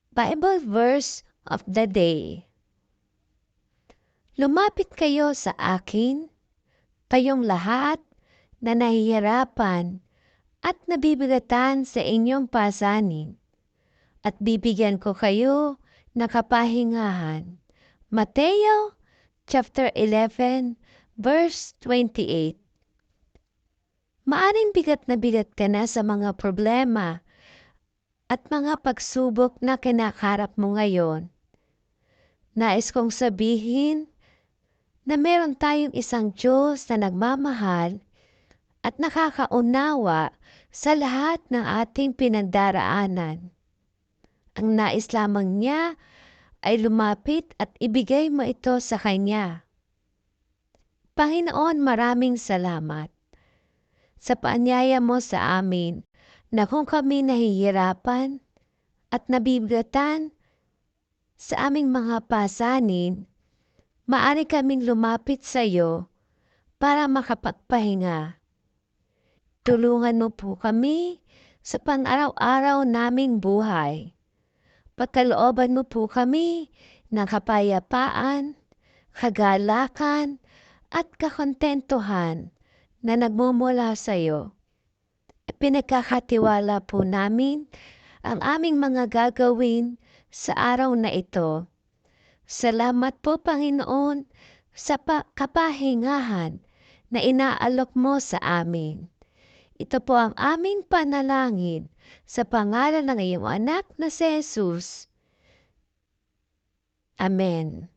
Bible verse of the day. Lumapit kayo sa akin, kayong lahat na nahihirapan at nabibigatan sa inyong pasanin, at bibigyan ko kayo ng kapahingahan. Mateo chapter 11 verse 28. Maaring bigat na bigat ka na sa mga problema at mga pagsubok na kinakaharap mo ngayon. Nais kong sabihin na meron tayong isang Diyos na nagmamahal at nakakaunawa sa lahat ng ating pinagdaraanan. Ang nais lamang niya ay lumapit at ibigay mo ito sa Kanya. Panginoon, maraming salamat sa paanyaya mo sa amin na kung kami nahihirapan at nabibigatan sa aming mga pasanin, maaari kaming lumapit sa iyo para makapagpahinga. Tulungan mo po kami sa pang-araw-araw naming buhay. Pagkalooban mo po kami ng kapayapaan, kagalakan at kakontentuhan na nagmumula sa iyo. Pinagkakatiwala po namin ang aming mga gagawin sa araw na ito. Salamat po, Panginoon, sa kapahingahan na inaalok mo sa amin. Ito po ang aming panalangin sa pangalan ng iyong anak na si Jesus. Amen.